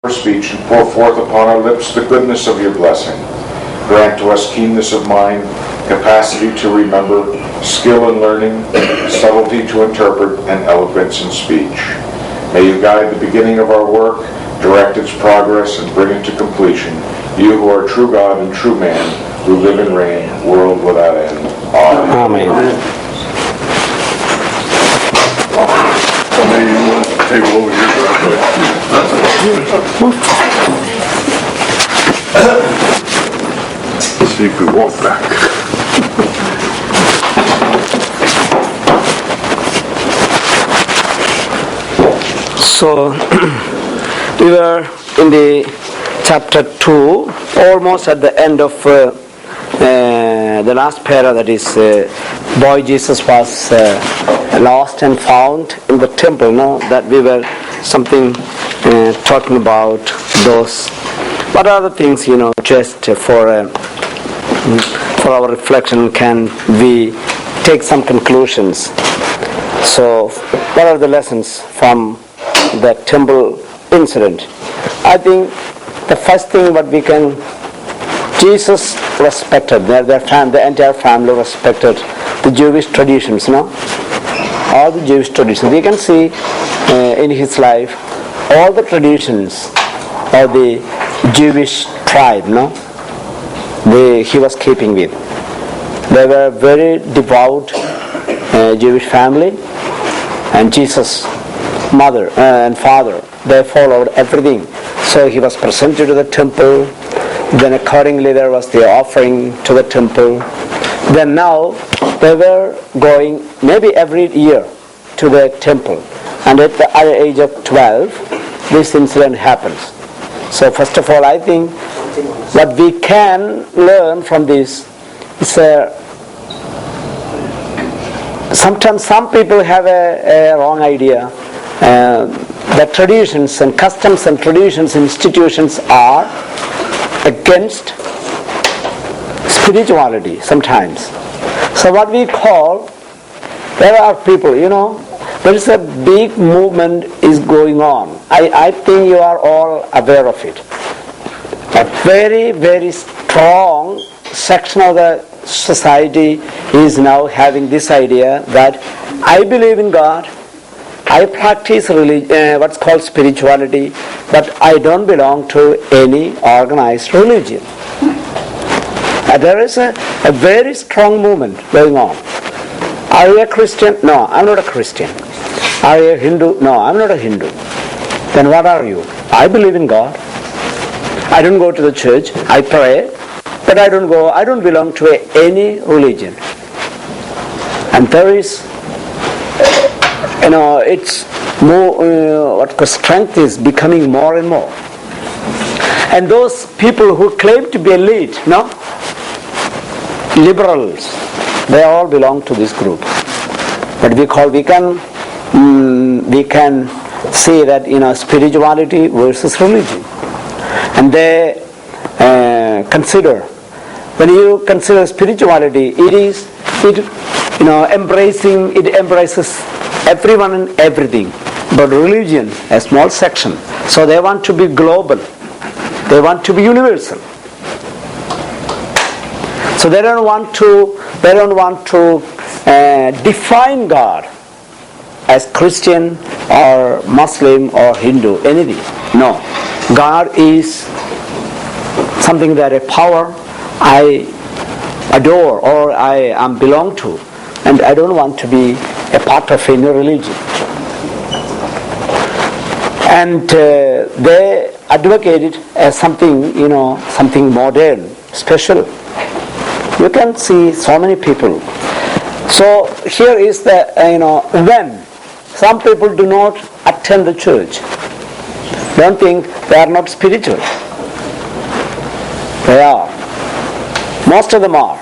speech and pour forth upon our lips the goodness of your blessing. Grant to us keenness of mind, capacity to remember, skill in learning, subtlety to interpret, and eloquence in speech. May you guide the beginning of our work, direct its progress, and bring it to completion. You who are true God and true man, who live and reign, world without end. Amen. Amen. Maybe you want to table over here. Let's see if we walk back. So, we were in the chapter 2, almost at the end of the last para, that is, boy Jesus was lost and found in the temple, that we were something talking about those. What are the things, just for our reflection, can we take some conclusions? So, what are the lessons from the temple incident? I think the first thing what we can, Jesus respected, the entire family respected the Jewish traditions, all the Jewish traditions. We can see in his life all the traditions of the Jewish tribe, he was keeping with. They were very devout Jewish family, and Jesus' mother and father, they followed everything. So he was presented to the temple, then accordingly there was the offering to the temple. Then now they were going maybe every year to the temple, and at the age of 12 this incident happens. So first of all, I think what we can learn from this is sometimes some people have a wrong idea that traditions and customs and traditions, institutions are against spirituality sometimes. So what we call, there are people, there is a big movement is going on. I think you are all aware of it. A very, very strong section of the society is now having this idea that I believe in God, I practice what's called spirituality, but I don't belong to any organized religion. There is a very strong movement going on. Are you a Christian? No, I'm not a Christian. Are you a Hindu? No, I'm not a Hindu. Then what are you? I believe in God. I don't go to the church. I pray, but I don't belong to any religion. And there is, it's more, strength is becoming more and more. And those people who claim to be elite, liberals, they all belong to this group. But we can say that spirituality versus religion, and they consider, when you consider spirituality, it embraces everyone and everything, but religion a small section. So they want to be global, they want to be universal. So they don't want to define God as Christian or Muslim or Hindu, anything. No. God is something that a power I adore or I belong to, and I don't want to be a part of any religion. And they advocate it as something, something modern, special. You can see so many people. So here is the, when some people do not attend the church, don't think they are not spiritual. They are. Most of them are.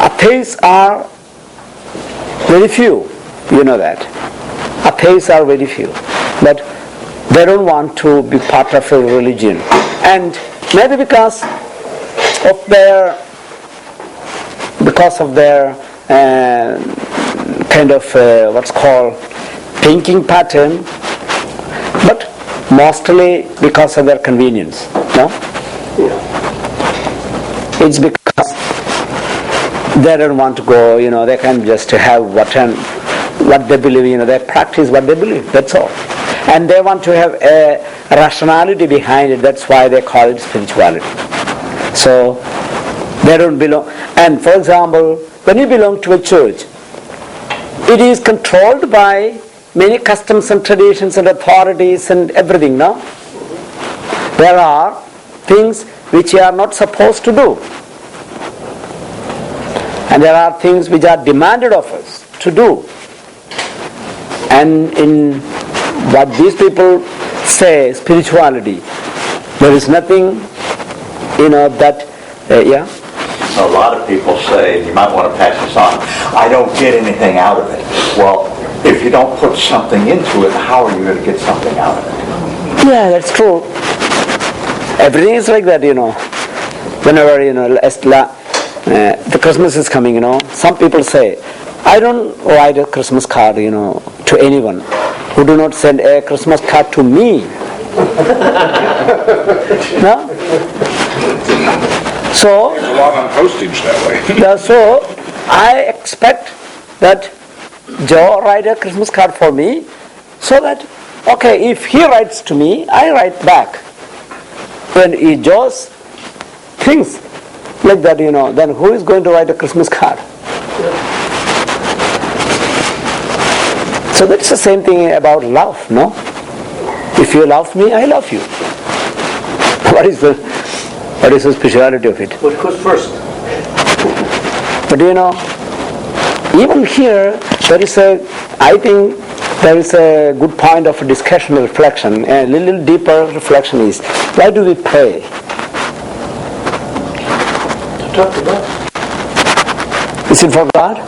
Atheists are very few. You know that. Atheists are very few. But they don't want to be part of a religion. And maybe because of their kind of what's called thinking pattern, but mostly because of their convenience. No? It's because they don't want to go, they can just have what they believe, they practice what they believe, that's all. And they want to have a rationality behind it, that's why they call it spirituality. So, they don't belong. And for example, when you belong to a church, it is controlled by many customs and traditions and authorities and everything, no? There are things which you are not supposed to do. And there are things which are demanded of us to do. And in what these people say, spirituality, there is nothing, that, yeah? A lot of people say, you might want to pass this on, I don't get anything out of it. Well, if you don't put something into it, how are you going to get something out of it? Yeah, that's true. Everything is like that, Whenever, the Christmas is coming, some people say, I don't write a Christmas card, to anyone who do not send a Christmas card to me. No? So, There's a lot on postage that way. yeah, so I expect that Joe write a Christmas card for me, so that, okay, if he writes to me, I write back. When Joe thinks like that, then who is going to write a Christmas card? So that's the same thing about love, no? If you love me, I love you. What is the speciality of it? What goes first? But even here, I think there is a good point of discussion and reflection. A little deeper reflection is, why do we pray? To talk to God. Is it for God?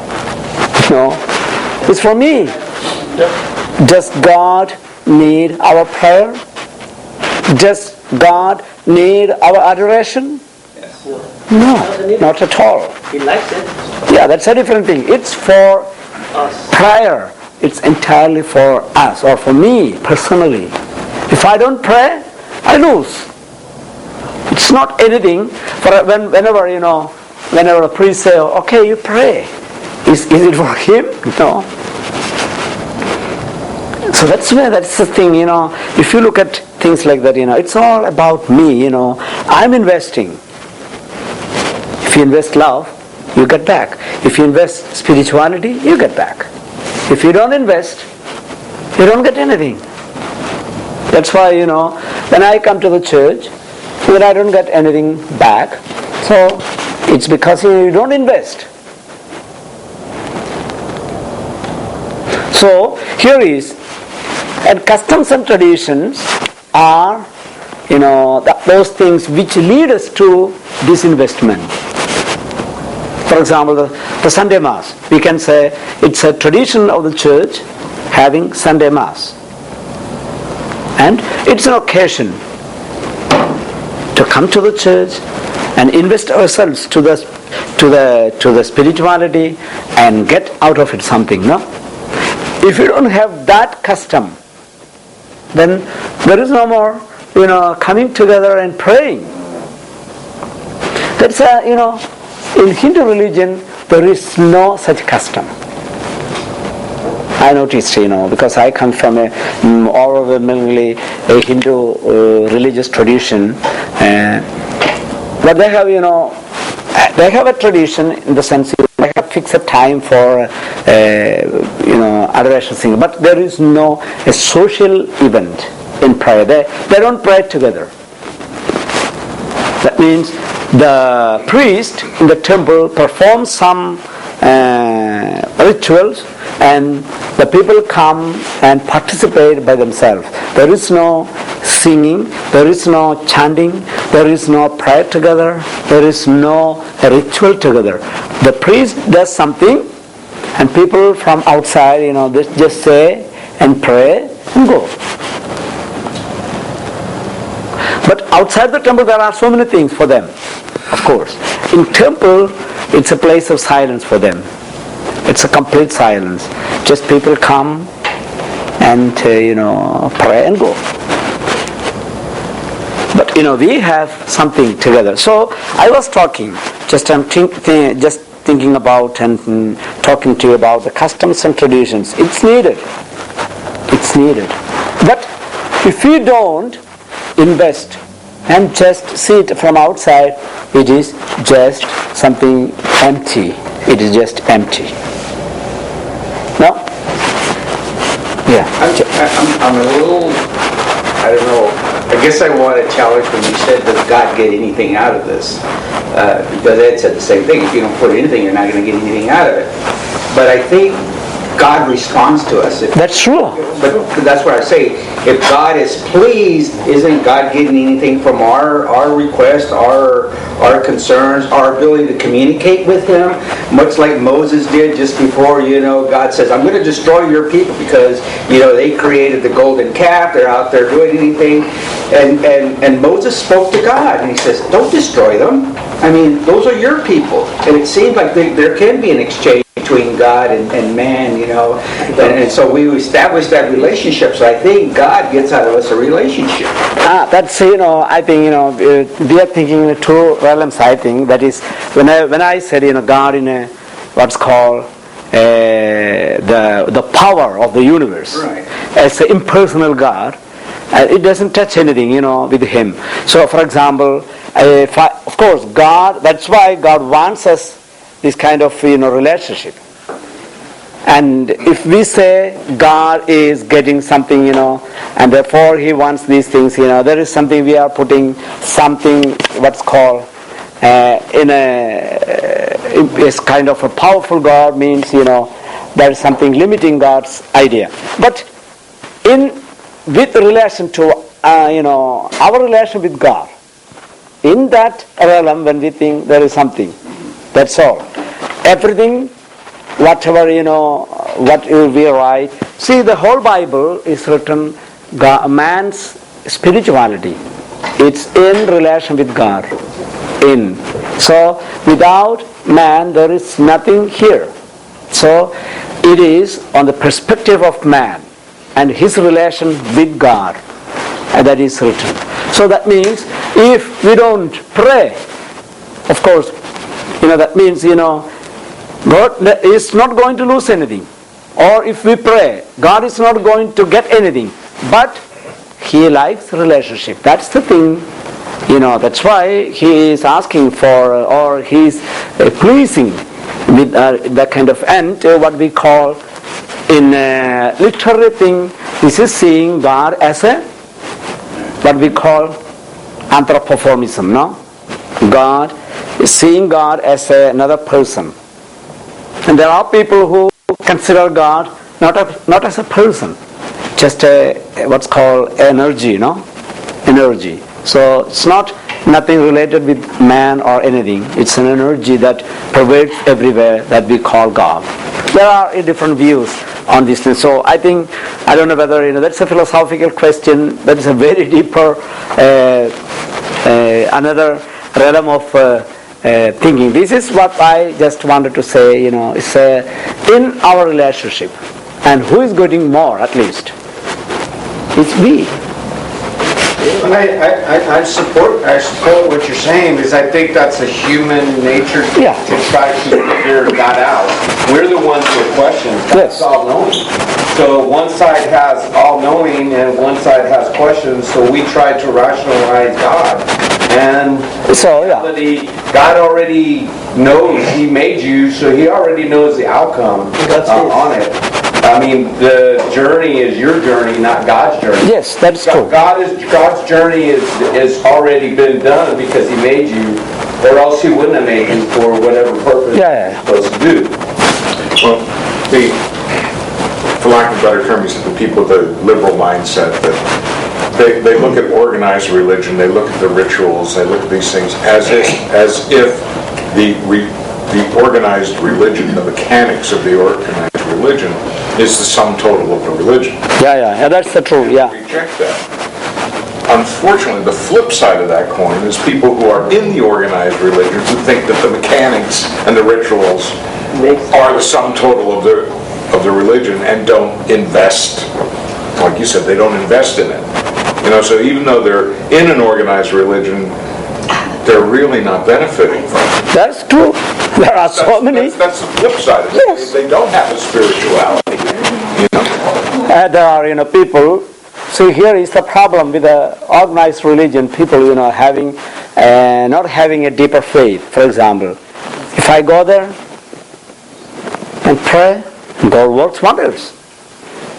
No. It's for me. Does God need our prayer? Does God need our adoration? No, not at all. He likes it. Yeah, that's a different thing. It's for Us. prayer. It's entirely for us or for me personally. If I don't pray, I lose. It's not anything for whenever a priest say, okay, you pray. Is it for him? No. So that's the thing, if you look at things like that, it's all about me, I'm investing. If you invest love, you get back. If you invest spirituality, you get back. If you don't invest, you don't get anything. That's why, when I come to the church, when I don't get anything back, so it's because you don't invest. So, here is, and customs and traditions are, those things which lead us to disinvestment. For example, the Sunday Mass. We can say it's a tradition of the church having Sunday Mass. And it's an occasion to come to the church and invest ourselves to the spirituality and get out of it something, no? If you don't have that custom, then there is no more, coming together and praying. That's in Hindu religion, there is no such custom. I noticed, because I come from a overwhelmingly a Hindu religious tradition, but they have, they have a tradition in the sense they have fixed time for, adoration singing, but there is no a social event in prayer. They don't pray together. That means the priest in the temple performs some rituals and the people come and participate by themselves. There is no singing, there is no chanting, there is no prayer together, there is no ritual together. The priest does something and people from outside, they just say and pray and go. But outside the temple there are so many things for them, of course. In temple, it's a place of silence for them. It's a complete silence. Just people come and, pray and go. we have something together. So I was talking, just thinking about and talking to you about the customs and traditions. It's needed. It's needed. But if we don't invest and just see it from outside, it is just something empty. It is just empty. No? Yeah. I'm a little, I don't know, I guess I want to challenge when you said, does God get anything out of this? Because Ed said the same thing. If you don't put anything, you're not going to get anything out of it. But I think God responds to us. That's true. But that's what I say. If God is pleased, isn't God getting anything from our request, our concerns, our ability to communicate with Him? Much like Moses did just before, God says, I'm going to destroy your people because, they created the golden calf. They're out there doing anything. And Moses spoke to God and he says, don't destroy them. I mean, those are your people. And it seems like there can be an exchange between God and man, and so we establish that relationship. So I think God gets out of us a relationship. That's I think we are thinking in two realms. I think that is when I said God in a what's called the power of the universe, Right. As an impersonal God. It doesn't touch anything, with Him. So, for example, of course, God. That's why God wants us this kind of relationship. And if we say God is getting something, and therefore He wants these things, there is something we are putting something what's called in is kind of a powerful God means there is something limiting God's idea. But with relation to our relation with God, in that realm when we think there is something, that's all. Everything, whatever what we write. See, the whole Bible is written man's spirituality. It's in relation with God. So without man there is nothing here. So it is on the perspective of man and his relation with God that is written. So that means if we don't pray, of course, that means God is not going to lose anything. Or if we pray, God is not going to get anything. But He likes relationship. That's the thing. That's why He is asking for, or He is pleasing with that kind of end, what we call in literary thing, this is seeing God as what we call anthropomorphism, no? God is seeing God as another person. And there are people who consider God not as a person, just what's called energy, energy. So it's nothing related with man or anything. It's an energy that pervades everywhere that we call God. There are different views on this thing. So I don't know whether that's a philosophical question. That is a very deeper another realm of thinking. This is what I just wanted to say, it's in our relationship. And who is getting more, at least? It's we. I support what you're saying, because I think that's a human nature to try to figure God out. We're the ones with questions. God's all-knowing. So one side has all-knowing and one side has questions, so we try to rationalize God. And in reality, God already knows He made you, so He already knows the outcome on it. I mean, the journey is your journey, not God's journey. Yes, that's true. God's journey is already been done because He made you, or else He wouldn't have made you for whatever purpose He's supposed to do. Well, for lack of a better term, the people with the liberal mindset that they look at organized religion, they look at the rituals, they look at these things as if the organized religion, the mechanics of the organized religion, is the sum total of the religion. Yeah, that's the truth, yeah. Reject that. Unfortunately, the flip side of that coin is people who are in the organized religion who think that the mechanics and the rituals are the sum total of the religion and don't invest. Like you said, they don't invest in it. So even though they're in an organized religion, they're really not benefiting from it. That's true. There are so many. That's the flip side of it. Yes. They don't have a spirituality. There are, people. See, here is the problem with the organized religion. People, having, not having a deeper faith. For example, if I go there and pray, God works wonders.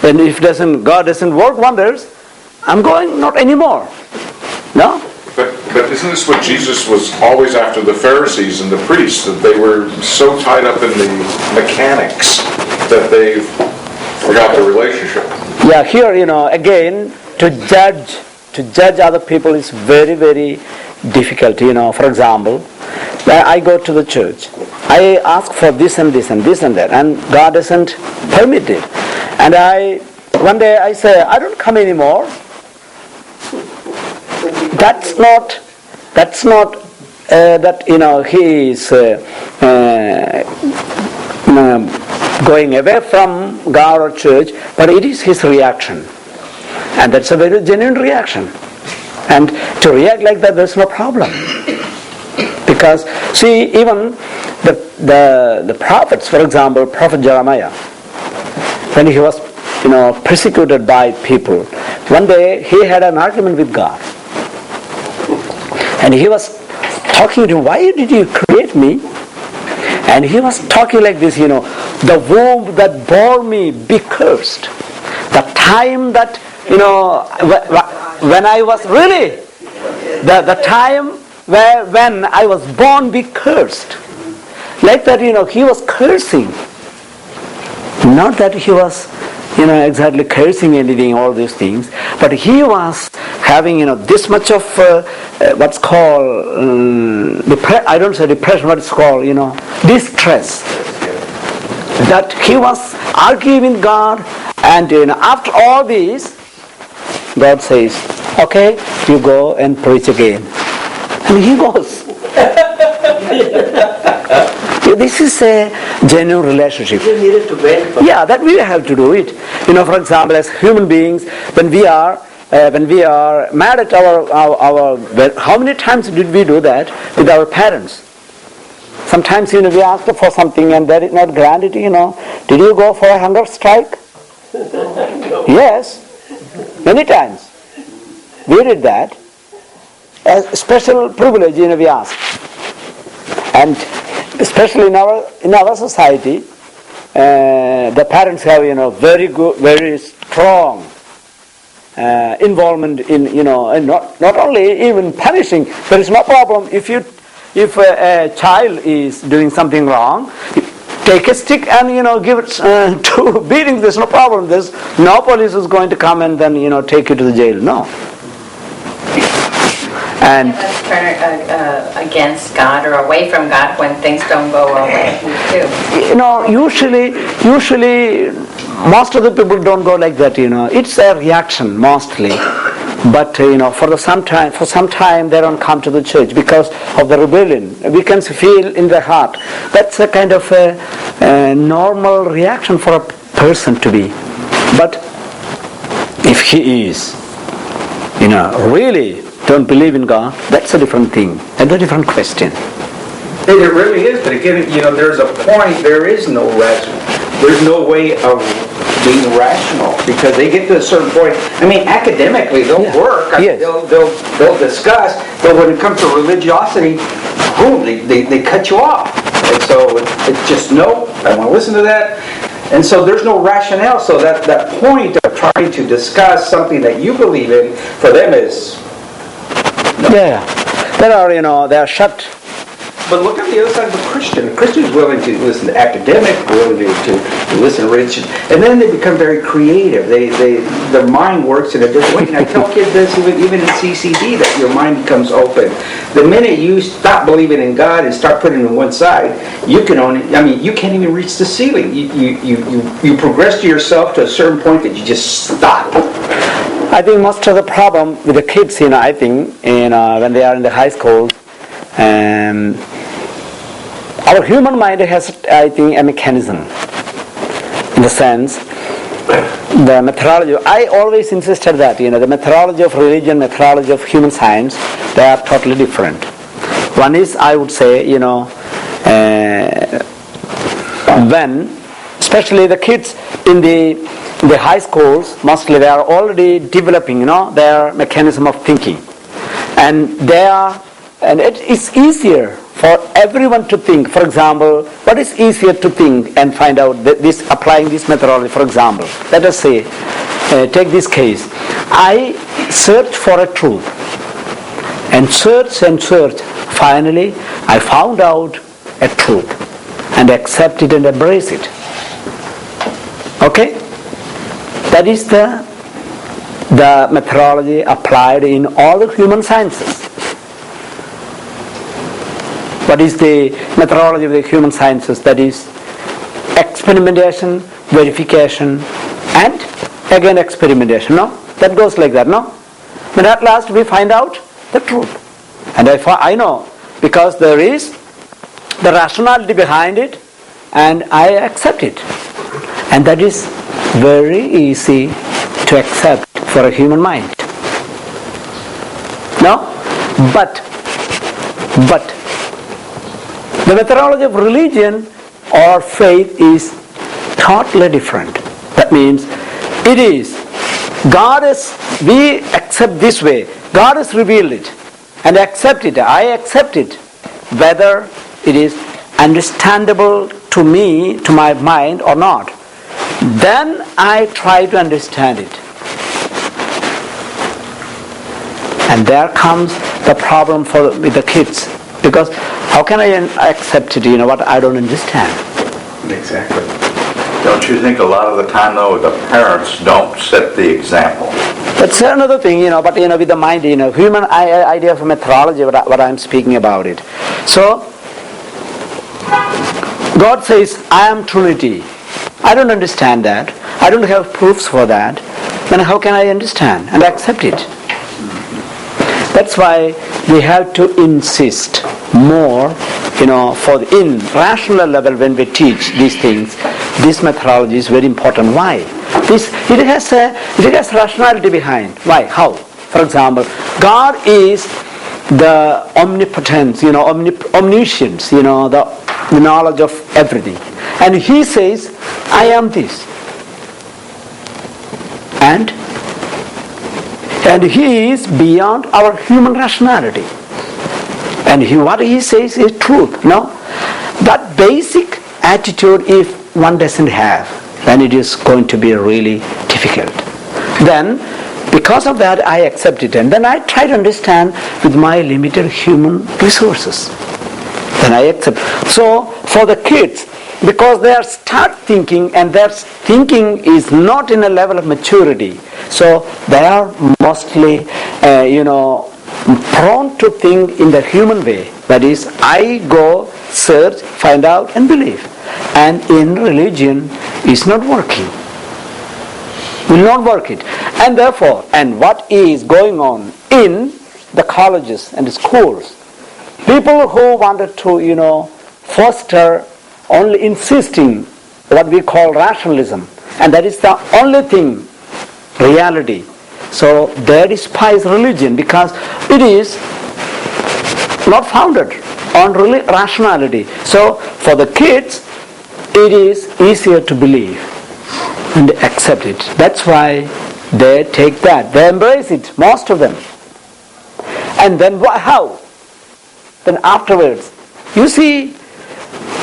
And if God doesn't work wonders, I'm going not anymore. No? But isn't this what Jesus was always after the Pharisees and the priests, that they were so tied up in the mechanics that they forgot the relationship? Yeah, here, again, to judge other people is very, very difficult. For example, when I go to the church, I ask for this and this and this and that, and God doesn't permit it. And one day I say, I don't come anymore. That's not that he is going away from God or church, but it is his reaction, and that's a very genuine reaction. And to react like that, there's no problem, because see, even the prophets, for example, Prophet Jeremiah, when he was persecuted by people, one day he had an argument with God. And he was talking to him, why did you create me? And he was talking like this, the womb that bore me be cursed. The time that, when I was really, the time when I was born be cursed. Like that, he was cursing. Not that he was, exactly cursing anything, all these things, but he was having, this much of what's called, I don't say depression, what it's called, distress. That he was arguing with God, and after all this, God says, okay, you go and preach again. And he goes. This is a genuine relationship. You needed to wait for Yeah, that we have to do it. For example, as human beings, when we are mad at our how many times did we do that with our parents? Sometimes we ask for something and that is not granted. Did you go for a hunger strike? Yes, many times we did that. A special privilege, we ask, and especially in our society, the parents have very good, very strong involvement in and not only even punishing. There is no problem if a child is doing something wrong, take a stick and give it to beating. There's no problem. There's no police is going to come and then take you to the jail. No. And turn against God or away from God when things don't go our way too. Usually most of the people don't go like that. It's a reaction mostly, but for some time they don't come to the church because of the rebellion. We can feel in their heart. That's a kind of a normal reaction for a person to be. But if he is, really don't believe in God, that's a different thing, and a different question. It really is, but again, there's a point, there is no rational. There's no way of being rational, because they get to a certain point. I mean, academically, they'll work, Yes. they'll discuss, but when it comes to religiosity, boom, they cut you off. And so it's just, no, I want to listen to that. And so there's no rationale, so that point of trying to discuss something that you believe in, for them is... No. Yeah, they are shut. But look at the other side of a Christian. A Christian is willing to listen to academic, willing to listen to religion, and then they become very creative. Their mind works in a different way. And I tell kids this even in CCD, that your mind becomes open. The minute you stop believing in God and start putting it on one side, you can't even reach the ceiling. You progress to yourself to a certain point that you just stop. I think most of the problem with the kids, I think, when they are in the high school, our human mind has, I think, a mechanism, in the sense, the methodology, I always insisted that, the methodology of religion, methodology of human science, they are totally different. One is, I would say, when, especially the kids in the high schools, mostly they are already developing, their mechanism of thinking. And it is easier for everyone to think. For example, what is easier to think and find out this applying this methodology? For example, let us say, take this case. I searched for a truth and searched and searched. Finally, I found out a truth and accept it and embrace it. Okay? That is the methodology applied in all the human sciences. What is the methodology of the human sciences? That is experimentation, verification, and again experimentation. No? That goes like that, no? But at last we find out the truth. And I know, because there is the rationality behind it, and I accept it. And that is very easy to accept for a human mind. No? But the methodology of religion or faith is totally different. That means it is we accept this way. God has revealed it and accept it. I accept it, whether it is understandable to me, to my mind or not. Then I try to understand it. And there comes the problem with the kids. Because how can I accept it, what I don't understand? Exactly. Don't you think a lot of the time, though, the parents don't set the example? That's another thing, but with the mind, human idea of methodology, what I'm speaking about it. So, God says, I am Trinity. I don't understand that. I don't have proofs for that. Then how can I understand and accept it? That's why we have to insist more, in rational level when we teach these things. This methodology is very important. Why? It has rationality behind. Why? How? For example, God is the omnipotence, omniscience, the knowledge of everything. And He says, I am this. And He is beyond our human rationality. And what He says is truth. No? That basic attitude, if one doesn't have, then it is going to be really difficult. Then, because of that, I accept it. And then I try to understand with my limited human resources. Then I accept. So, for the kids, because they are start thinking and their thinking is not in a level of maturity, so they are mostly prone to think in the human way. That is, I go, search, find out and believe. And in religion, it's not working. Will not work it. And therefore, and what is going on in the colleges and the schools, people who wanted to foster only insisting what we call rationalism, and that is the only thing, reality. So they despise religion because it is not founded on rationality. So for the kids, it is easier to believe and accept it. That's why they take that. They embrace it, most of them. And then how? Then afterwards, you see,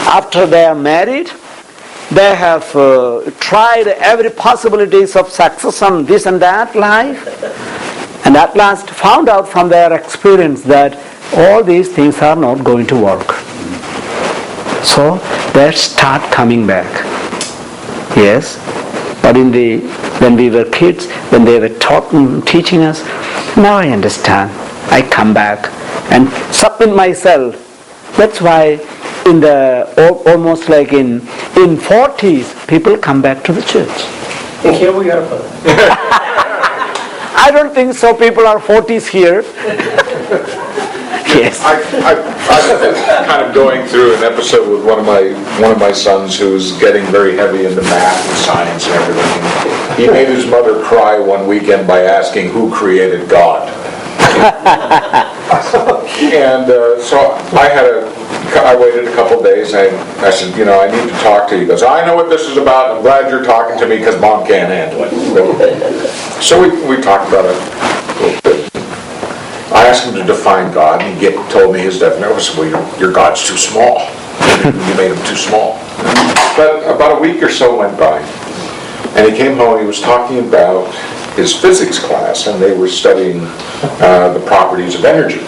after they are married, they have tried every possibilities of success on this and that life, and at last found out from their experience that all these things are not going to work. So they start coming back. Yes, but when we were kids, when they were teaching us, now I understand. I come back and submit myself. That's why almost like in 40s, people come back to the church. Here we are. I don't think so. People are 40s here. Yes. I've been kind of going through an episode with one of my sons who's getting very heavy into math and science and everything. He made his mother cry one weekend by asking who created God. And so I waited a couple days, and I said, I need to talk to you. He goes, I know what this is about. I'm glad you're talking to me because Mom can't handle it. So we talked about it a little bit. I asked him to define God, and he told me his definition. I said, well, your God's too small. You made him too small. But about a week or so went by, and he came home, he was talking about his physics class, and they were studying the properties of energy.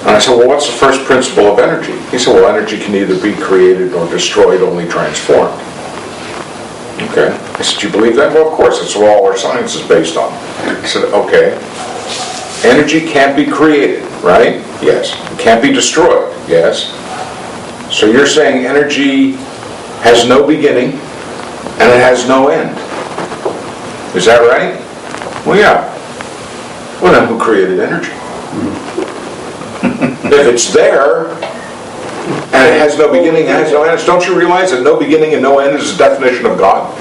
And I said, well, what's the first principle of energy? He said, well, energy can neither be created nor destroyed, only transformed. Okay. I said, you believe that? Well, of course, that's what all our science is based on. I said, okay. Energy can't be created, right? Yes. It can't be destroyed. Yes. So you're saying energy has no beginning and it has no end. Is that right? Well, yeah. Well, then who created energy? If it's there and it has no beginning and has no end, don't you realize that no beginning and no end is the definition of God?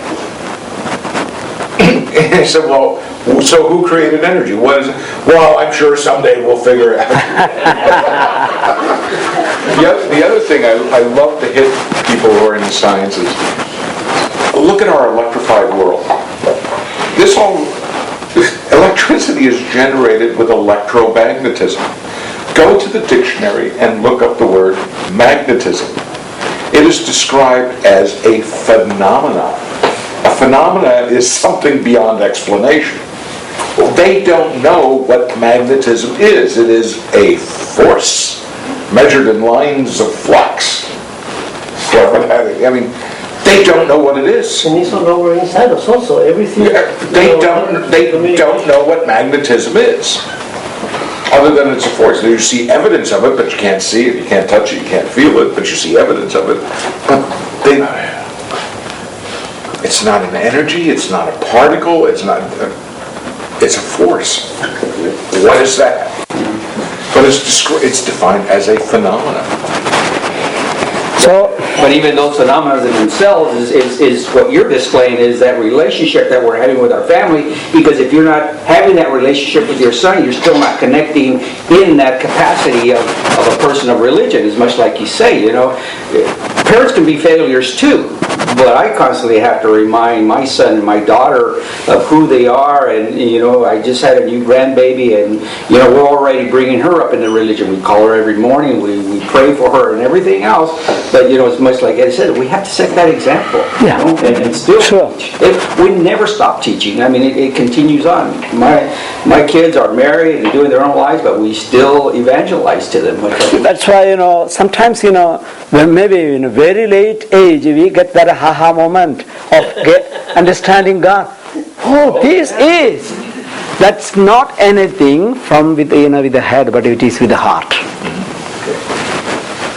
And he said, well, so who created energy? What is it? Well, I'm sure someday we'll figure it out. The other thing I love to hit people who are in the sciences, look at our electrified world. Electricity is generated with electromagnetism. Go to the dictionary and look up the word magnetism. It is described as a phenomenon. A phenomenon is something beyond explanation. Well, they don't know what magnetism is. It is a force measured in lines of flux. I mean, they don't know what it is. And it's all over inside us also. Everything. Yeah, they don't know what magnetism is. Other than it's a force. You see evidence of it, but you can't see it, you can't touch it, you can't feel it, but you see evidence of it. But it's not an energy, it's not a particle, it's a force. What is that? But it's defined as a phenomenon. But even those phenomena in themselves is what you're displaying is that relationship that we're having with our family, because if you're not having that relationship with your son, you're still not connecting in that capacity of a person of religion, as much like you say, Parents can be failures too, but I constantly have to remind my son and my daughter of who they are, and I just had a new grandbaby, and we're already bringing her up in the religion. We call her every morning, we pray for her and everything else, but it's much like Ed said, we have to set that example. Yeah. And still teach. We never stop teaching. I mean, it continues on. My kids are married and doing their own lives, but we still evangelize to them. That's why, sometimes, when maybe in a very late age, we get that aha moment of understanding God. Oh, this is. That's not anything from with the head, but it is with the heart.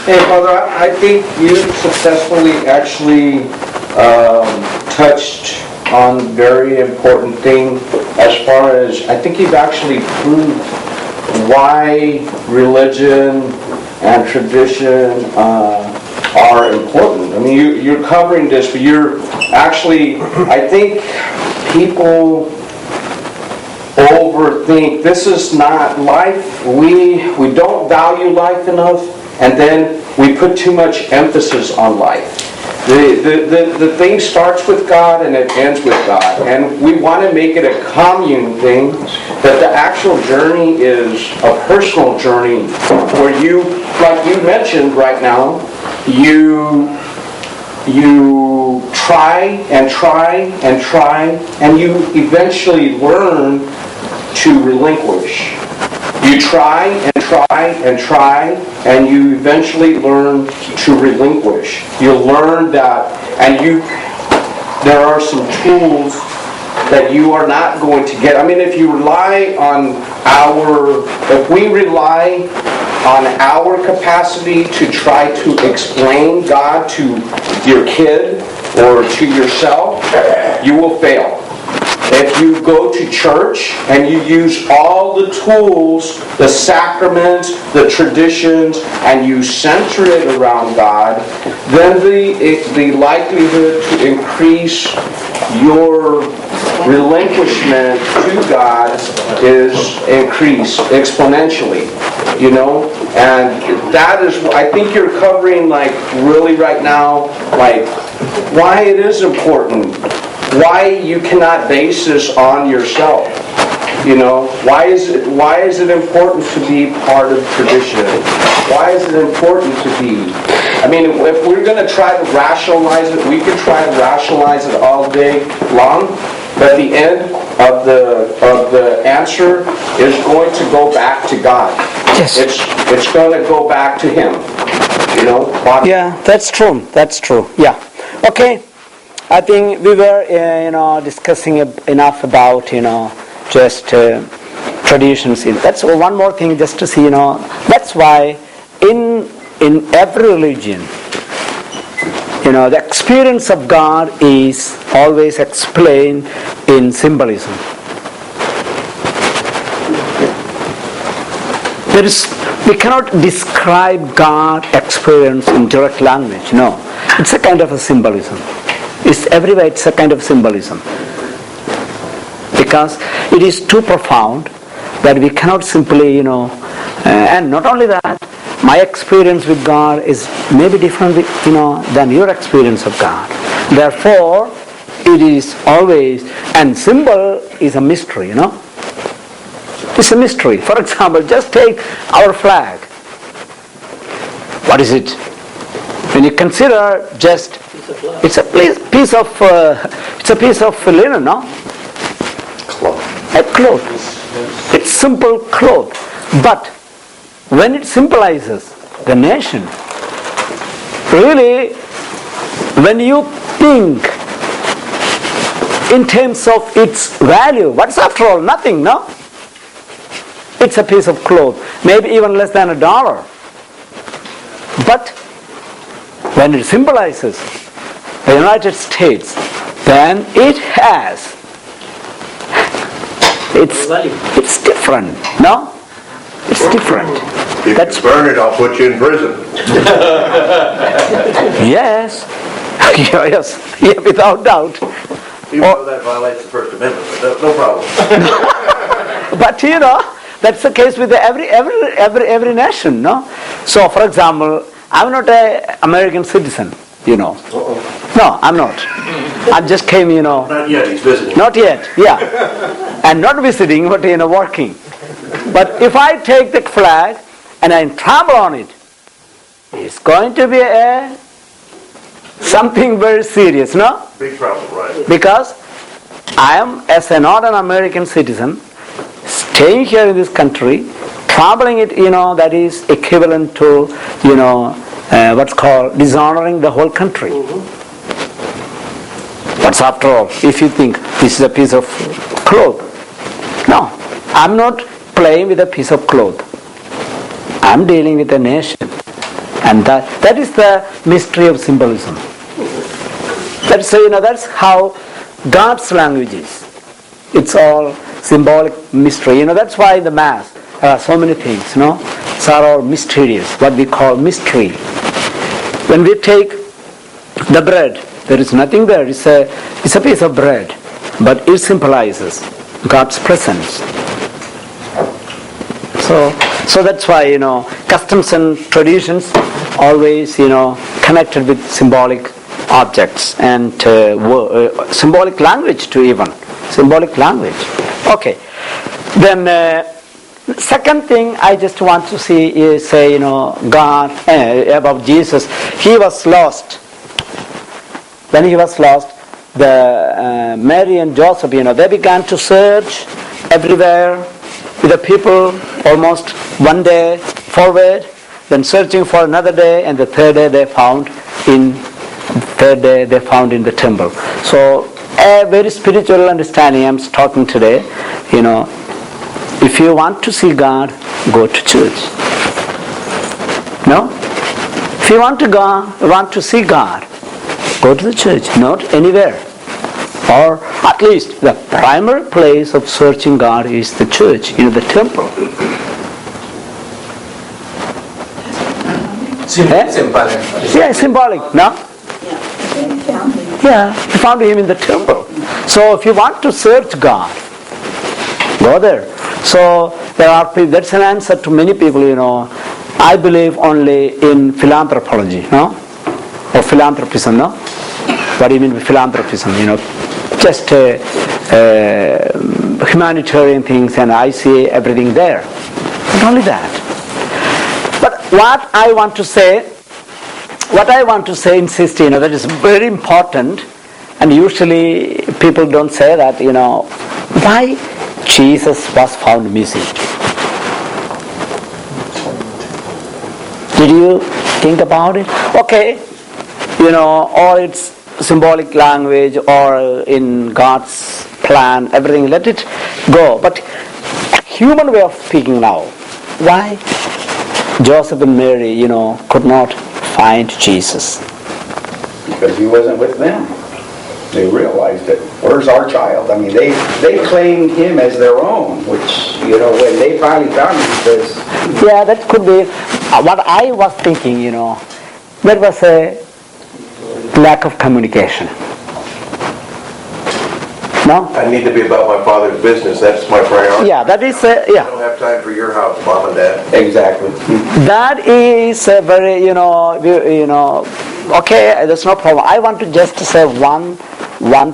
Hey, Father, I think you successfully actually touched on a very important thing as far as, I think you've actually proved why religion and tradition are important. I mean, you're covering this, but you're actually, I think people overthink this is not life. We don't value life enough, and then we put too much emphasis on life. The thing starts with God and it ends with God, and we want to make it a commune thing, but the actual journey is a personal journey where you, like you mentioned right now, you try and try and try, and you eventually learn to relinquish. You try and try and try, and you eventually learn to relinquish. You learn that, and there are some tools that you are not going to get. I mean, if we rely on our capacity to try to explain God to your kid or to yourself, you will fail. If you go to church and you use all the tools, the sacraments, the traditions, and you center it around God, then the likelihood to increase your relinquishment to God is increased exponentially, and that is, I think you're covering really right now, why it is important, why you cannot base this on yourself. Why is it important to be part of tradition? Why is it important to be? If we're going to try to rationalize it, we could try to rationalize it all day long, but the end of the answer is going to go back to God. Yes. It's going to go back to Him. Yeah, that's true. That's true. Yeah. Okay. I think we were, discussing enough about, just traditions. That's one more thing, just to see, that's why in every religion, the experience of God is always explained in symbolism. We cannot describe God experience in direct language. No, it's a kind of a symbolism. It's everywhere. It's a kind of symbolism, because it is too profound that we cannot simply, and not only that, my experience with God is maybe different, than your experience of God. Therefore, it is always, and symbol is a mystery, It's a mystery. For example, just take our flag. What is it? When you consider just, it's a piece of linen, no? A cloth. It's simple cloth. But when it symbolizes the nation, really, when you think in terms of its value, what's after all? Nothing, no? It's a piece of cloth, maybe even less than $1. But when it symbolizes the United States, then it has, it's different, no? It's different. If That's you burn it, I'll put you in prison. yes, yes, yeah, without doubt. Even though that violates the First Amendment, but no problem. But that's the case with every nation, no? So, for example, I'm not an American citizen, No, I'm not. I just came, Not yet, he's visiting. Not yet, yeah. And not visiting, but working. But if I take the flag and I trample on it, it's going to be something very serious, no? Big problem, right? Because I am, as not an American citizen, staying here in this country, traveling it, that is equivalent to, what's called dishonoring the whole country. What's after all, if you think this is a piece of cloth? No, I'm not playing with a piece of cloth. I'm dealing with a nation. And that is the mystery of symbolism. That's how God's language is. It's all symbolic mystery. That's why in the Mass there are so many things, It's all mysterious, what we call mystery. When we take the bread, there is nothing there. It's a piece of bread, but it symbolizes God's presence. So that's why, customs and traditions always, connected with symbolic objects and symbolic language too, even. Symbolic language. Okay. Then second thing I just want to say, God, about Jesus, He was lost. When He was lost, Mary and Joseph, they began to search everywhere with the people almost one day forward, then searching for another day, and the third day they found in the temple. So a very spiritual understanding I'm talking today, if you want to see God, go to church. No? If you want to see God, go to the church, not anywhere. Or At least the primary place of searching God is the church, the temple. Symbolic. Yeah, symbolic, no? Yeah, you found him in the temple. So if you want to search God, go there. So there are people, that's an answer to many people, I believe only in philanthropology, no? Or philanthropism, no? What do you mean by philanthropism? Just humanitarian things, and I see everything there. Not only that. But what I want to say, insist, that is very important, and usually people don't say that, why Jesus was found missing. Did you think about it? Okay, or it's symbolic language or in God's plan, everything, let it go. But human way of speaking now, why Joseph and Mary, could not find Jesus? Because he wasn't with them. They realized that, where's our child? I mean, they claimed him as their own, which, when they finally found him, because... Yeah, that could be what I was thinking, there was a lack of communication. No? I need to be about my Father's business. That's my priority. Yeah, that is, I don't have time for your house, Mom and Dad. Exactly. that is a very, okay, there's no problem. I want to just say one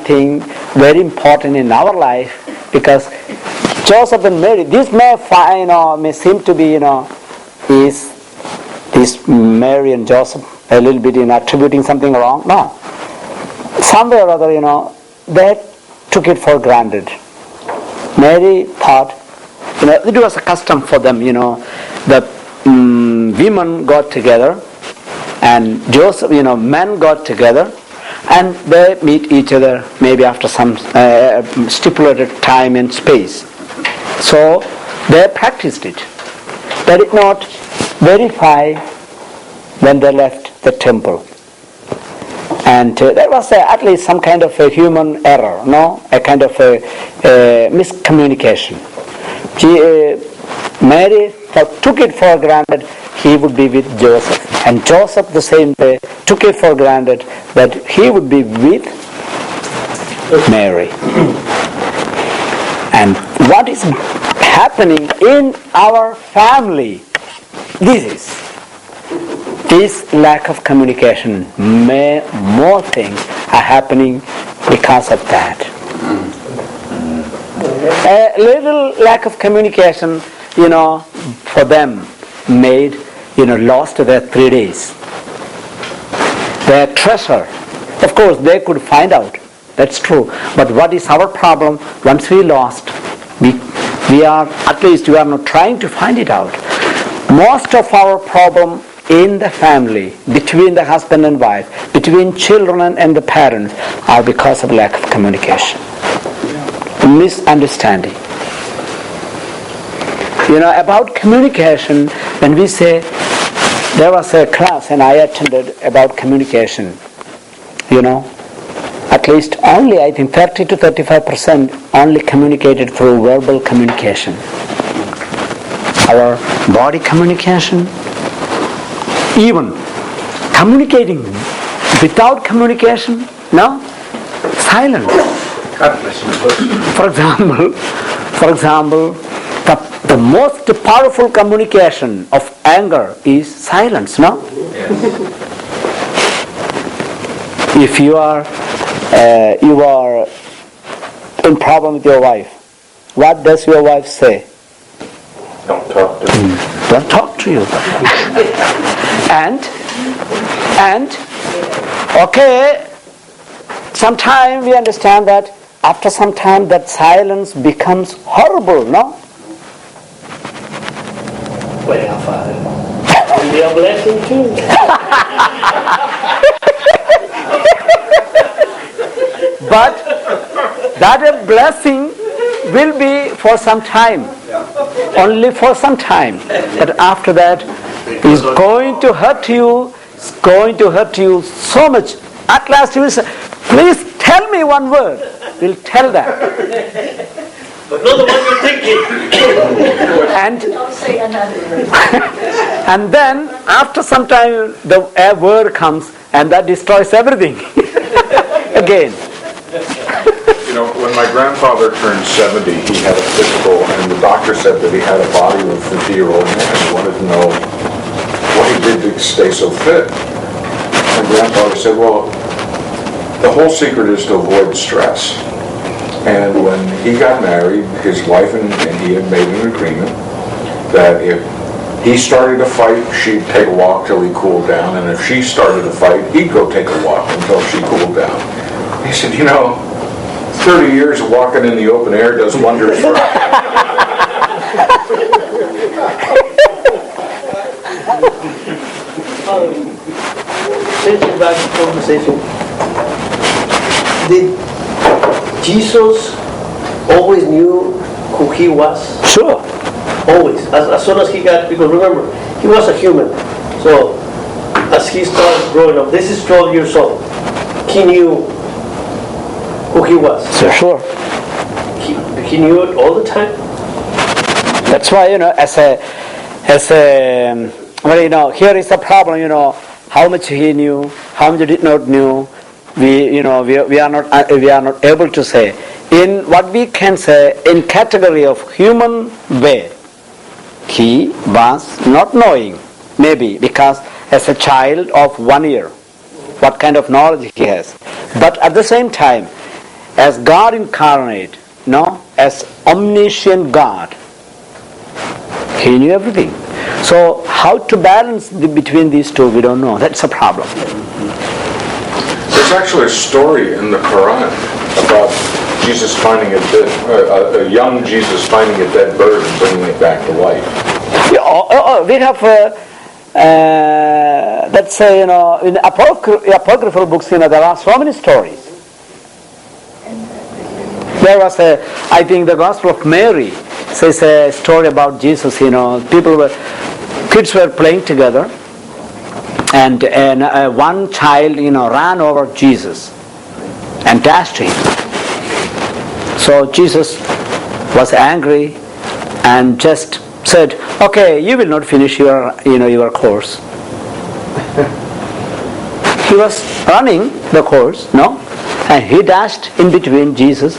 thing very important in our life, because Joseph and Mary, this may seem to be, is this Mary and Joseph a little bit attributing something wrong? No. Somewhere or other, they took it for granted. Mary thought, it was a custom for them, the women got together, and Joseph, men got together, and they meet each other maybe after some stipulated time and space. So they practiced it. They did not verify when they left the temple. And there was at least some kind of a human error, a kind of a miscommunication. Mary took it for granted he would be with Joseph. And Joseph the same way took it for granted that he would be with Mary. And what is happening in our family, this lack of communication, more things are happening because of that. A little lack of communication, for them made, lost their 3 days. Their treasure. Of course, they could find out. That's true. But what is our problem? Once we lost, we are not trying to find it out. Most of our problem in the family, between the husband and wife, between children and the parents, are because of lack of communication. Misunderstanding. About communication, when we say, there was a class and I attended about communication, at least only, I think 30 to 35% only communicated through verbal communication. Our body communication, even communicating without communication, silence. For example, the most powerful communication of anger is silence, no? Yes. If you are in problem with your wife, what does your wife say? Don't talk to me. Don't talk to you. and okay, sometime we understand that after some time that silence becomes horrible, no? Well, Father, it'll be a blessing too. But that a blessing will be for some time. Only for some time. But after that, it's going to hurt you. It's going to hurt you so much. At last you will say, please tell me one word. We'll tell that. But not the one you're thinking. And Don't say another word. and then after some time a word comes and that destroys everything. Again. You know, when my grandfather turned 70, he had a physical, and the doctor said that he had a body of a 50-year-old man. He wanted to know what he did to stay so fit. My grandfather said, well, the whole secret is to avoid stress. And when he got married, his wife and he had made an agreement that if he started a fight, she'd take a walk till he cooled down, and if she started a fight, he'd go take a walk until she cooled down. He said, you know, 30 years of walking in the open air does wonders for us. Changing back the conversation. Did Jesus always knew who he was? Sure. Always. As soon as he got, because remember, he was a human. So as he started growing up, this is 12 years old. He knew who he was. So sure. He knew it all the time. That's why, well, here is the problem, how much he knew, how much he did not know. We are not able to say. In what we can say, in category of human way, he was not knowing, maybe because as a child of 1 year, what kind of knowledge he has. But at the same time, as God incarnate, as omniscient God, he knew everything. So how to balance between these two, we don't know. That's a problem. There's actually a story in the Quran about Jesus finding a young Jesus finding a dead bird and bringing it back to life. We have, let's say, in apocryphal books, there are so many stories. There was I think the Gospel of Mary says a story about Jesus. Kids were playing together, and one child, ran over Jesus and dashed him. So Jesus was angry and just said, "Okay, you will not finish your course." He was running the course, and he dashed in between Jesus,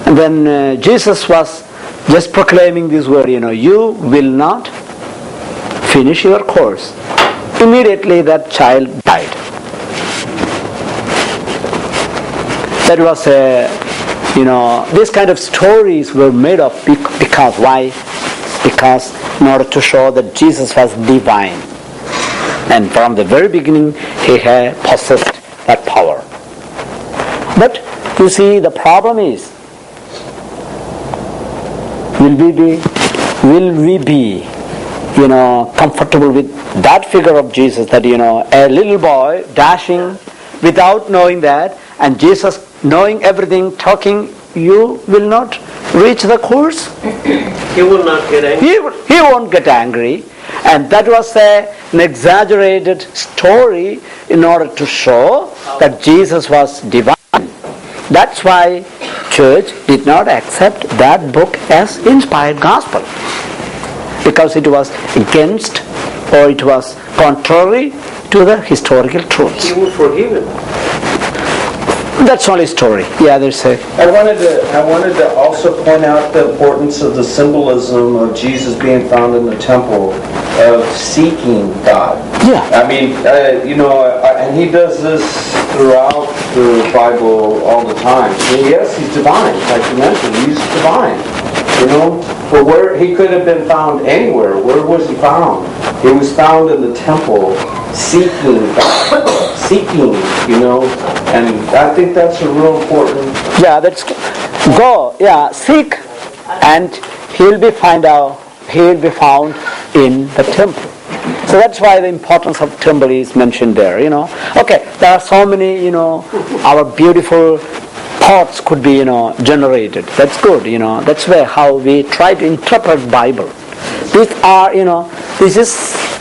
and then Jesus was just proclaiming this word, you will not finish your course. Immediately that child died. That was these kind of stories were made up because why? Because in order to show that Jesus was divine, and from the very beginning he had possessed that power. But you see, the problem is, will we be comfortable with that figure of Jesus, that a little boy dashing without knowing that, and Jesus knowing everything, talking, you will not reach the course? He will not get angry. He won't get angry. And that was an exaggerated story in order to show that Jesus was divine. That's why church did not accept that book as inspired gospel, because it was against, or it was contrary to the historical truths. He will forgive him. That's only story. Yeah, there's a... I wanted to also point out the importance of the symbolism of Jesus being found in the temple, of seeking God. Yeah. I mean, and he does this throughout the Bible all the time. And yes, he's divine, like you mentioned. He's divine, But where he could have been found anywhere. Where was he found? He was found in the temple, seeking God, and I think that's a real important. Yeah, that's go. Yeah, seek, and he will be found in the temple. So that's why the importance of temple is mentioned there. Okay, there are so many. Our beautiful thoughts could be generated. That's good. That's where how we try to interpret Bible. These are this is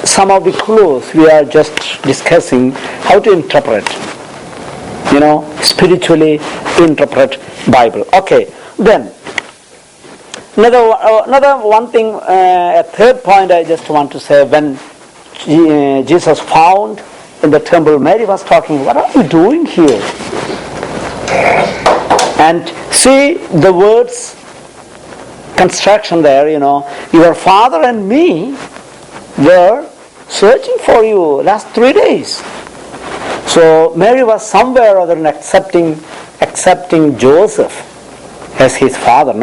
some of the clues we are just discussing how to interpret. spiritually interpret Bible. Okay, then another one thing, a third point I just want to say. When Jesus found in the temple, Mary was talking, "What are you doing here?" And see the words construction there, your father and me were searching for you last 3 days. So Mary was somewhere or other accepting Joseph as his father,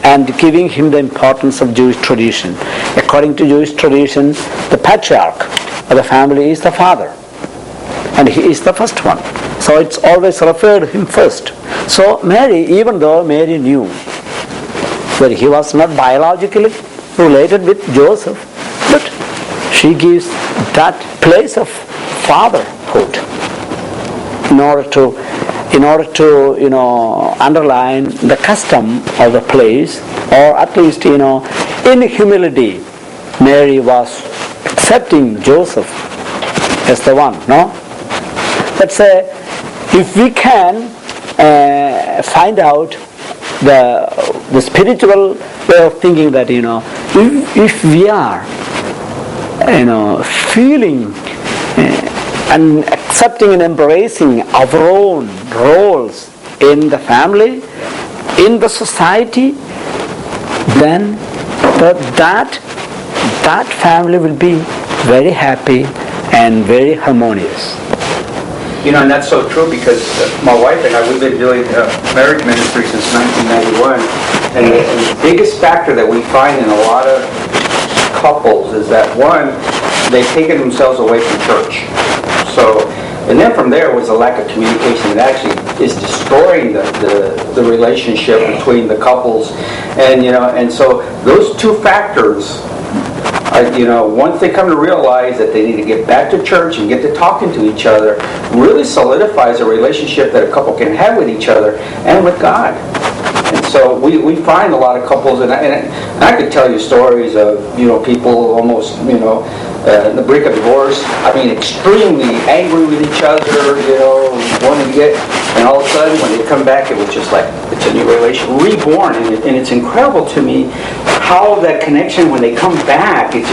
and giving him the importance of Jewish tradition. According to Jewish tradition, the patriarch of the family is the father, and he is the first one. So it's always referred to him first. So Mary, even though Mary knew that he was not biologically related with Joseph, but she gives that place of fatherhood in order to underline the custom of the place, or at least in humility, Mary was accepting Joseph as the one. Let's say if we can find out the spiritual way of thinking, that if we are feeling and accepting and embracing our own roles in the family, in the society, then that family will be very happy and very harmonious. And that's so true, because my wife and I, we've been doing marriage ministry since 1991, and the biggest factor that we find in a lot of couples is that, one, they've taken themselves away from church. So, and then from there was a lack of communication that actually is destroying the relationship between the couples, and so those two factors. Once they come to realize that they need to get back to church and get to talking to each other, really solidifies a relationship that a couple can have with each other and with God. And so we find a lot of couples, and I could tell you stories of people almost in the brink of divorce. I mean, extremely angry with each other, wanting to get, and all of a sudden when they come back, it was just like it's a new relation, reborn, and it's incredible to me how that connection, when they come back, it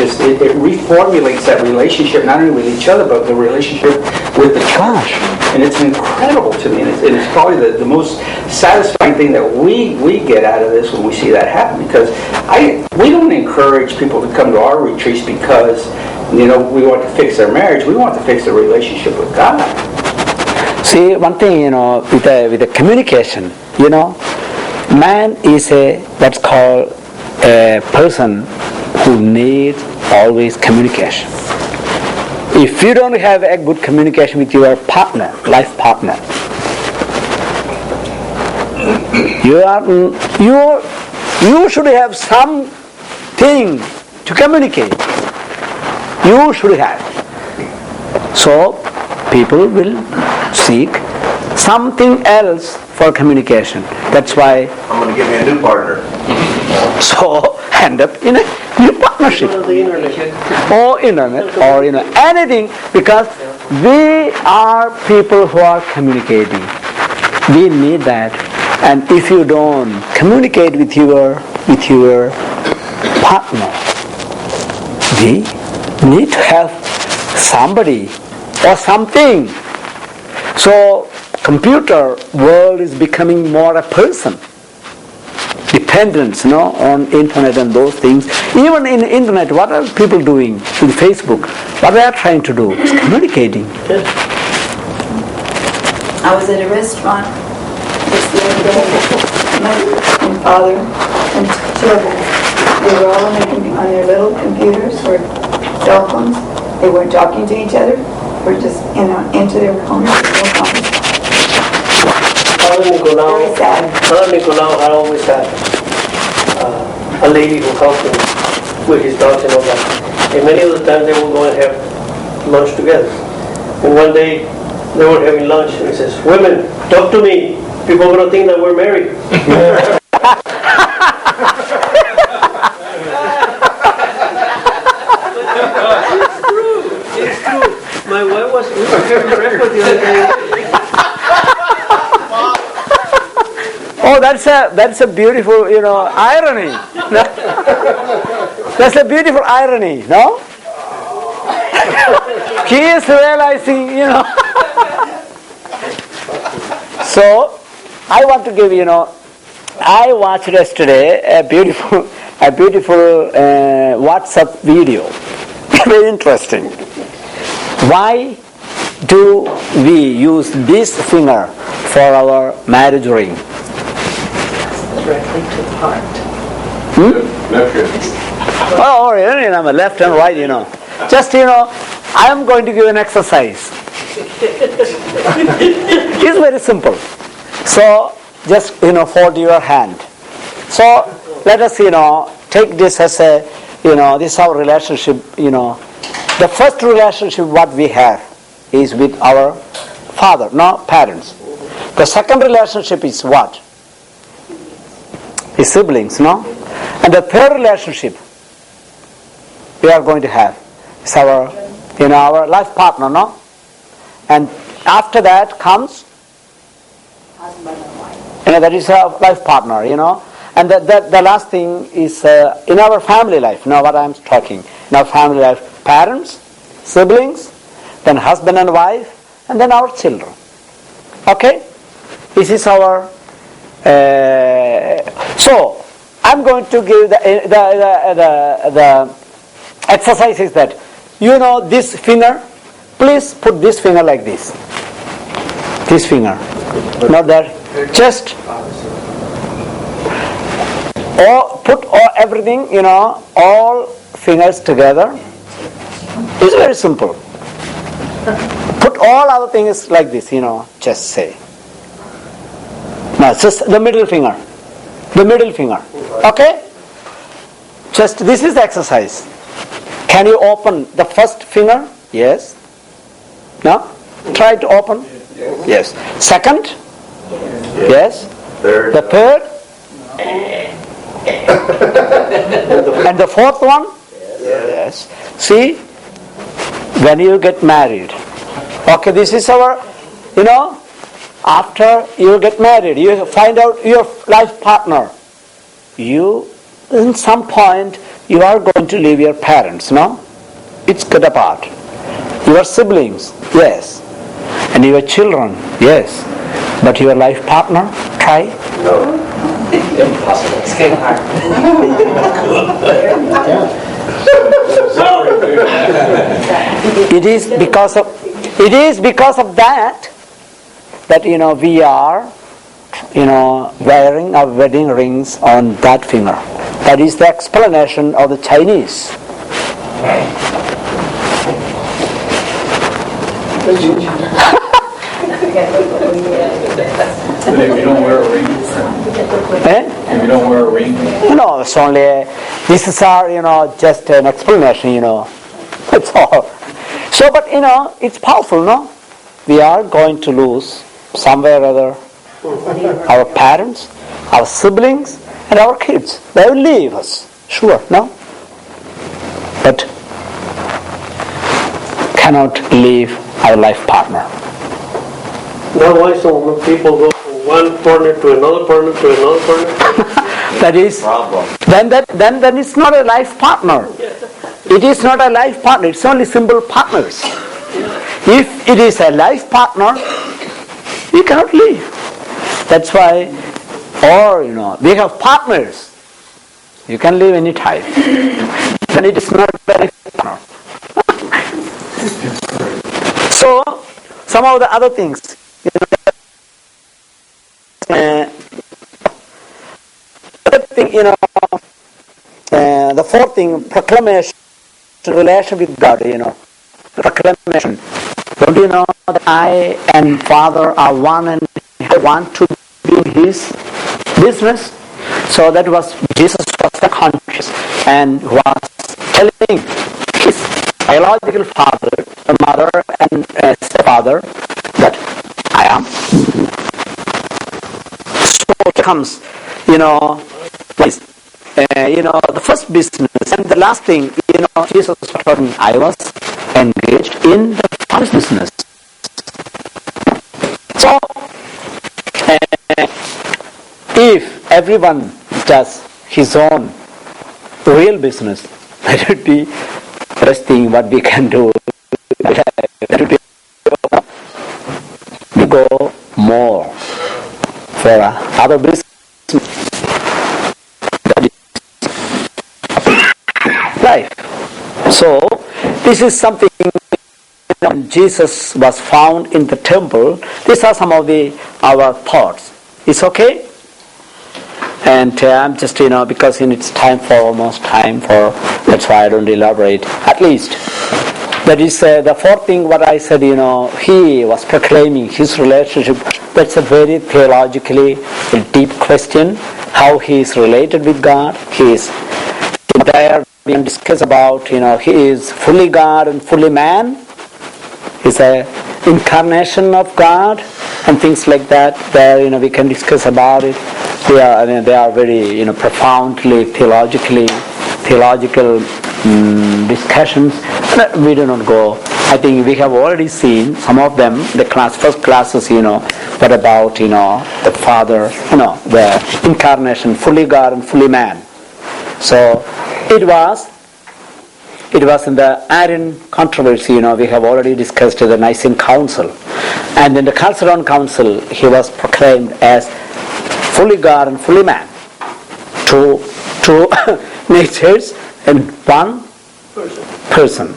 reformulates that relationship, not only with each other, but the relationship with the church. And it's incredible to me, and it's probably the most satisfying thing that we get out of this when we see that happen, because we don't encourage people to come to our retreats because we want to fix their marriage. We want to fix their relationship with God. See, one thing, with the communication, man is what's called a person who needs always communication. If you don't have a good communication with your partner, life partner, you should have something to communicate. You should have. So people will seek something else for communication. That's why I'm going to give you a new partner. so end up in a new partnership or internet or anything, because we are people who are communicating. We need that, and if you don't communicate with your partner, we need to have somebody or something. So computer world is becoming more a person. Dependence, on internet and those things. Even in internet, what are people doing in Facebook? What they are trying to do is communicating. I was at a restaurant just the other day. Mother and father and children. They were all on their little computers or cell phones. They weren't talking to each other. They were just into their phones. Very sad. Father Nicolau had always had a lady who helped him with his dogs and all that. And many of the times they would go and have lunch together. And one day they were having lunch and he says, "Women, talk to me. People are going to think that we're married." It's true. My wife was, we were having breakfast the other day. Oh, that's a beautiful, irony. That's a beautiful irony, no? He is realizing, So, I want to give, I watched yesterday a beautiful WhatsApp video. Very interesting. Why do we use this finger for our marriage ring? Directly to the heart. Oh, remember, left and right, Just, I am going to give an exercise. It's very simple. So, just, fold your hand. So, let us, take this as a, this is our relationship, The first relationship what we have is with our father, parents. The second relationship is what? Is siblings, And the third relationship we are going to have is our, our life partner, And after that comes Husband and wife. that is our life partner, And the last thing is in our family life, what I am talking. In our family life, parents, siblings, then husband and wife, and then our children. Okay? This is our... so, I'm going to give the exercises that, this finger, please put this finger like this. This finger. Not that. Just... Or put everything, all fingers together. It's very simple. Put all other things like this, just say. Now, just the middle finger. The middle finger. Okay? Just, this is the exercise. Can you open the first finger? Yes. No? Try to open? Yes. Second? Yes. Third. The third? And the fourth one? Yes. See, when you get married, okay, this is our, after you get married, you find out your life partner. You, in some point, you are going to leave your parents, It's cut apart. Your siblings, yes. And your children, yes. But your life partner, try. No. Impossible. It's getting hard. It is because of that we are wearing our wedding rings on that finger. That is the explanation of the Chinese. But if you don't wear a ring, if you don't wear a ring, No, it's only, this is our, just an explanation, That's all. So, but, it's powerful, We are going to lose somewhere or other our parents, our siblings, and our kids. They will leave us, sure, But cannot leave our life partner. Now why so people go from one partner to another partner to another partner? That is, then it's not a life partner. It is not a life partner, it's only simple partners. If it is a life partner, you cannot leave. That's why, we have partners. You can leave any time. Then it is not a life partner. So, some of the other things, the fourth thing, proclamation, relation with God, proclamation. Don't you know that I and Father are one and I want to do His business? So that was, Jesus was conscious and was telling his biological father, mother and stepfather that I am. So it comes, the first business and the last thing, Jesus was talking, I was engaged in the Father's business. So, everyone does his own real business, that would be the best thing what we can do. We go more for other business. Life. So this is something when Jesus was found in the temple. These are some of our thoughts. It's okay? And I'm just, because it's almost time for, that's why I don't elaborate. At least, that is the fourth thing what I said, he was proclaiming his relationship. That's a very theologically deep question, how he is related with God. He is there being discussed about, he is fully God and fully man. He's an incarnation of God and things like that. There, we can discuss about it. They are very, profoundly theological discussions. We do not go. I think we have already seen some of them. The first classes, what about, the Father, the incarnation, fully God and fully man. So it was in the Arian controversy. We have already discussed the Nicene Council, and in the Chalcedon Council, he was proclaimed as fully God and fully man, two natures and one person.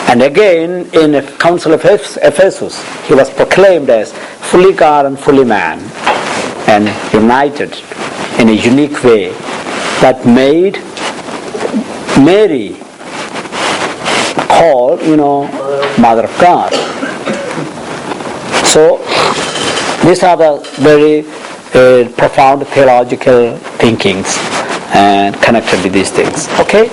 And again, in the Council of Ephesus, he was proclaimed as fully God and fully man, and united in a unique way that made Mary called, Mother of God. So these are the very profound theological thinkings and connected with these things. Okay?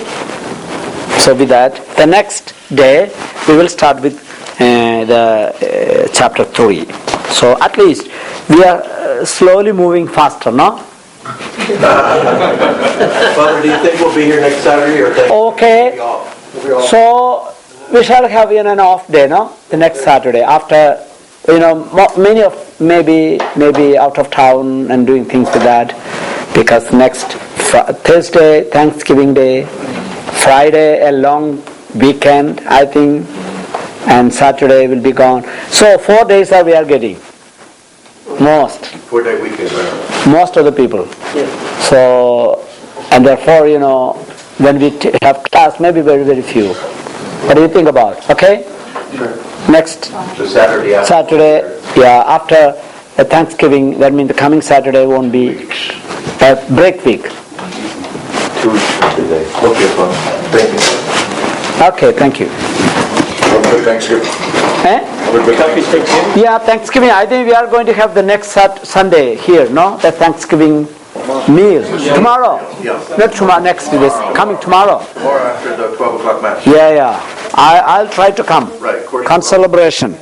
So with that, the next day we will start with the chapter 3. So at least we are slowly moving faster, no? Father, do you think we'll be here next Saturday or okay? So we shall have an off day, no? The next Saturday after, many of maybe out of town and doing things like that, because next Thursday, Thanksgiving Day, Friday, a long weekend, I think, and Saturday will be gone. So 4 days we are getting. Most. 4-day weekend, right? Most of the people. Yes. So, and therefore, when we have class, maybe very, very few. What do you think about? Okay? Sure. Next The Saturday after. Saturday, after Thanksgiving, that means the coming Saturday won't be a break week. 2 weeks from today. Okay, Father. Thank you. Okay, thank you. Have a good Thanksgiving. Have a good Thanksgiving. Yeah, Thanksgiving. I think we are going to have the next Sunday here, no? The Thanksgiving meal. Tomorrow. Yeah. Not tomorrow, next this coming tomorrow. Or after the 12 o'clock mass. Yeah. I'll try to come. Right. Come celebration.